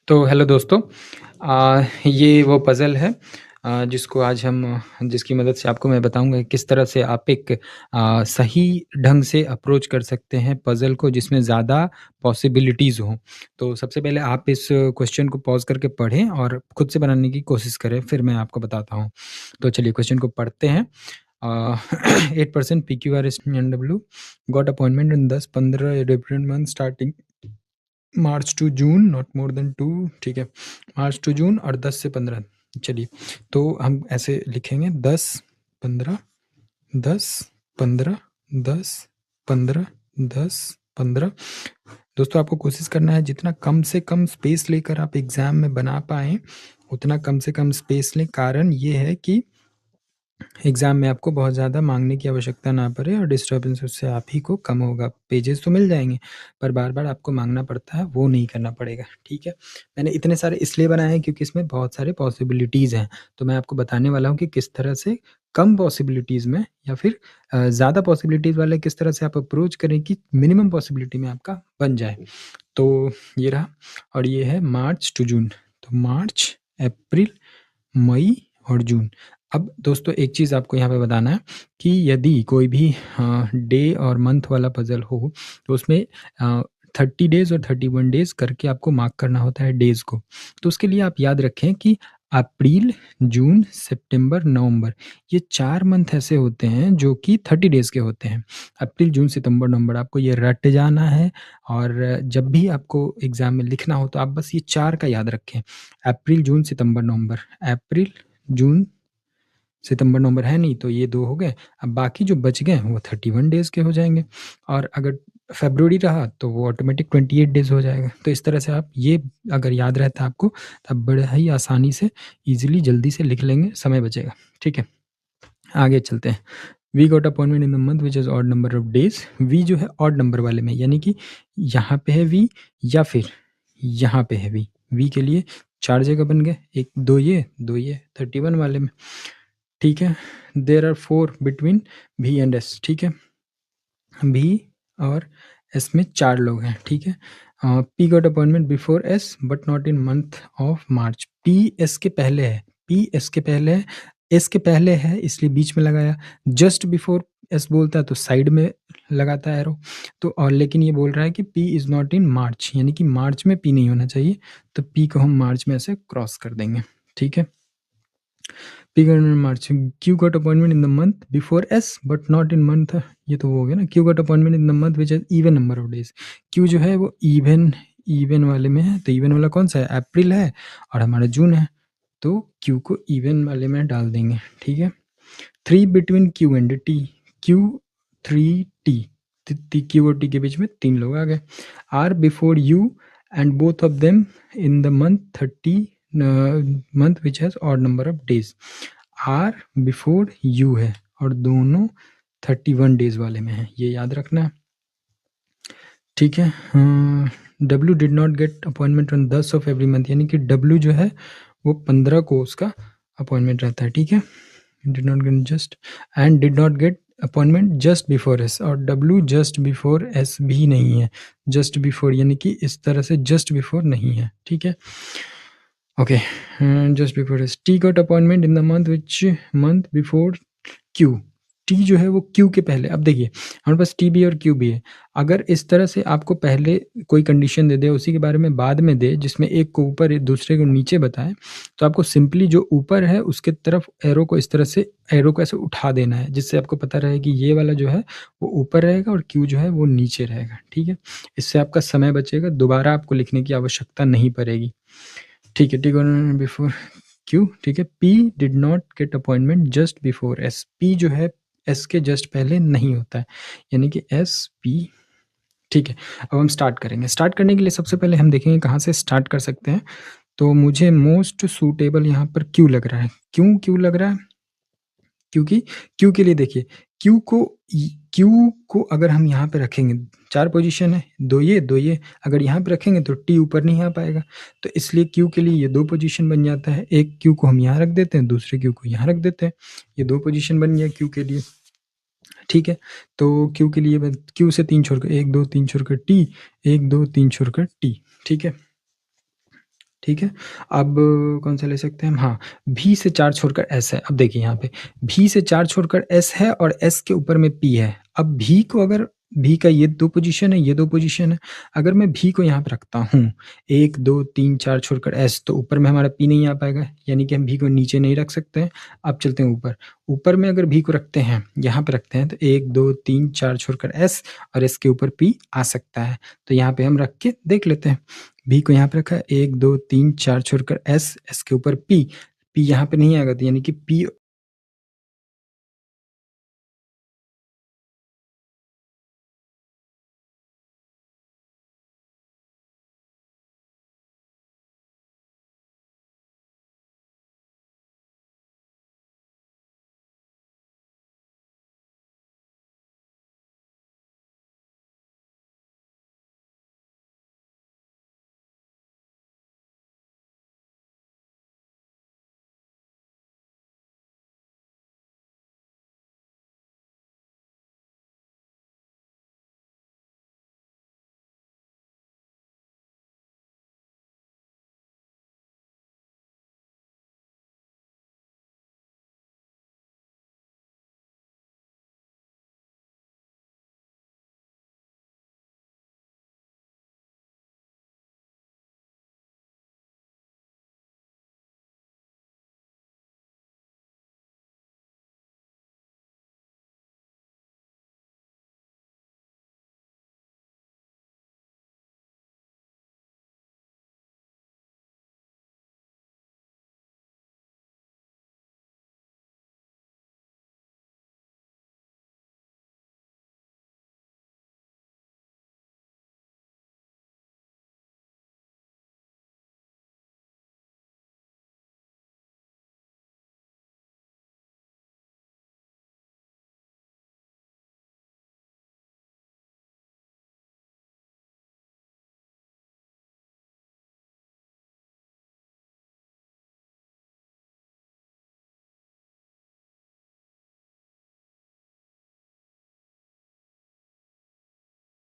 तो हेलो दोस्तों। ये वो पज़ल है जिसको आज हम जिसकी मदद से आपको मैं बताऊँगा किस तरह से आप एक सही ढंग से अप्रोच कर सकते हैं पज़ल को जिसमें ज़्यादा पॉसिबिलिटीज़ हों। तो सबसे पहले आप इस क्वेश्चन को पॉज़ करके पढ़ें और खुद से बनाने की कोशिश करें, फिर मैं आपको बताता हूँ। तो चलिए क्वेश्चन को पढ़ते हैं। 8% PQRS and W got appointment in 10-15 different month starting March to June not more than 2। ठीक है, मार्च टू जून और 10 से 15। चलिए, तो हम ऐसे लिखेंगे 10 15 10 15 10 15 10 15। दोस्तों आपको कोशिश करना है जितना कम से कम स्पेस लेकर आप एग्ज़ाम में बना पाएँ, उतना कम से कम स्पेस लें। कारण ये है कि एग्ज़ाम में आपको बहुत ज़्यादा माँगने की आवश्यकता ना पड़े और डिस्टर्बेंस उससे आप ही को कम होगा। पेजेज़ तो मिल जाएँगे, पर बार-बार आपको माँगना पड़ता है, वो नहीं करना पड़ेगा, ठीक है? मैंने इतने सारे इसलिए बनाए हैं क्योंकि इसमें बहुत सारे पॉसिबिलिटीज़ हैं, तो मैं आपको बताने वाला हूँ कि किस तरह से कम पॉसिबिलिटीज़ में या फिर ज़्यादा पॉसिबिलिटीज़ वाले किस तरह से आप अप्रोच करें कि मिनिमम पॉसिबिलिटी में आपका बन जाए। तो ये रहा और ये है मार्च टू जून। तो मार्च, अप्रैल, मई और जून। अब दोस्तों एक चीज़ आपको यहाँ पे बताना है कि यदि कोई भी डे और मंथ वाला पज़ल हो, तो उसमें 30 डेज़ और 31 डेज़ करके आपको मार्क करना होता है डेज़ को। तो उसके लिए आप याद रखें कि अप्रैल, जून, सितंबर, नवंबर ये 4 मंथ ऐसे होते हैं जो कि 30 डेज़ के होते हैं। अप्रैल, जून, सितंबर, नवंबर आपको ये रट जाना है और जब भी आपको एग्ज़ाम में लिखना हो तो आप बस ये 4 का याद रखें। अप्रैल, जून, सितंबर, नवंबर। अप्रैल, जून, सितंबर, नवंबर है नहीं तो ये 2 हो गए। अब बाकी जो बच गए वो 31 डेज़ के हो जाएँगे और अगर फ़रवरी रहा तो वो ऑटोमेटिक 28 डेज़ हो जाएगा। तो इस तरह से आप ये अगर याद रहता है आपको, तब बड़े ही आसानी से ईज़िली जल्दी से लिख लेंगे, समय बचेगा। ठीक है? आगे चलते हैं। We got appointment in the month which is odd number of days. We जो है ऑड नंबर वाले में, यानी कि यहाँ पे है वी या फिर यहाँ पे है वी। वी के लिए 4 जगह बन गए, 1 2 ये 31 वाले में। ठीक है? There are 4 between V and S. ठीक है? वी और एस में 4 लोग हैं। ठीक है? P got appointment before S but not in month of March. P S के पहले है, पी एस के पहले है, एस के पहले है इसलिए बीच में लगाया। जस्ट बिफोर एस बोलता है तो साइड में लगाता है एरो। तो और लेकिन ये बोल रहा है कि पी इज़ नॉट इन मार्च, यानी कि मार्च में पी नहीं होना चाहिए, तो पी को हम मार्च में ऐसे क्रॉस कर देंगे। ठीक है? P got in March. Q got appointment in the month before S but not in month. ये तो वो हो गया ना। Q got appointment in the month which has even number of days. Q जो है वो इवन वाले में है, तो इवन वाला कौन सा है? अप्रैल है और हमारा जून है, तो Q को इवन वाले में डाल देंगे। ठीक है? 3 between Q and T। Q 3 T। Q और T के बीच में 3 लोग आ गए। R before U and both of them in the month 30 month which has odd number of days. R before U है और दोनों 31 डेज वाले में है, ये याद रखना है। ठीक है? W did not get appointment on 10 of every month, यानी कि डब्ल्यू जो है वो 15 को उसका अपॉइंटमेंट रहता है। ठीक है? Did not get just and did not get appointment just before S, और डब्ल्यू जस्ट बिफोर एस भी नहीं है। जस्ट बिफोर यानी कि इस तरह से जस्ट बिफोर नहीं है। ठीक है? Okay, just before S. T got appointment in the month before Q. T जो है वो क्यू के पहले। अब देखिए हमारे पास टी भी है और क्यू भी है। अगर इस तरह से आपको पहले कोई कंडीशन दे दे, उसी के बारे में बाद में दे, जिसमें एक को ऊपर दूसरे को नीचे बताए, तो आपको सिंपली जो ऊपर है उसके तरफ एरो को इस तरह से एरो को ऐसे उठा देना है, जिससे आपको पता रहे कि ये वाला जो है वो ऊपर रहेगा और क्यू जो है वो नीचे रहेगा। ठीक है? इससे आपका समय बचेगा, दोबारा आपको लिखने की आवश्यकता नहीं पड़ेगी। ठीक है? Tea before Q. ठीक है? P did not get appointment just before S. P जो है एस के जस्ट पहले नहीं होता है, यानी कि एस पी। ठीक है? अब हम स्टार्ट करेंगे। स्टार्ट करने के लिए सबसे पहले हम देखेंगे कहाँ से स्टार्ट कर सकते हैं। तो मुझे मोस्ट सूटेबल यहाँ पर क्यू लग रहा है। क्यों क्यू लग रहा है? क्योंकि क्यू के लिए देखिए, क्यू को अगर हम यहाँ पे रखेंगे, 4 पोजीशन है, 2 ये, अगर यहाँ पे रखेंगे तो टी ऊपर नहीं आ पाएगा, तो इसलिए क्यू के लिए ये 2 पोजीशन बन जाता है। एक क्यू को हम यहाँ रख देते हैं, दूसरे क्यू को यहाँ रख देते हैं, ये 2 पोजीशन बन गया क्यू के लिए। ठीक है? तो क्यू के लिए क्यू से 3 छोड़कर 1 2 3 छोड़कर टी, 1 2 3 छोड़कर टी। ठीक है? ठीक है? अब कौन-सा ले सकते हैं हम? हाँ, भी से 4 छोड़कर एस है। अब देखिए यहाँ पे भी से 4 छोड़कर एस है और एस के ऊपर में पी है। अब भी को अगर भी का ये 2 पोज़ीशन है, ये 2 पोज़ीशन है। अगर मैं भी को यहाँ पे रखता हूँ, 1, 2, 3, 4 छोड़कर एस तो ऊपर में हमारा पी नहीं आ पाएगा, यानी कि हम भी को नीचे नहीं रख सकते हैं। अब चलते हैं ऊपर। ऊपर में अगर भी को रखते हैं, यहाँ पे रखते हैं तो 1, 2, 3, 4 छोड़कर एस और एस के ऊपर पी आ सकता है। तो यहाँ पे हम रख के देख लेते हैं। बी को यहाँ पे रखा है 1, 2, 3, 4 छोड़कर एस, एस के ऊपर पी, पी यहाँ पे नहीं आएगा तो यानी कि पी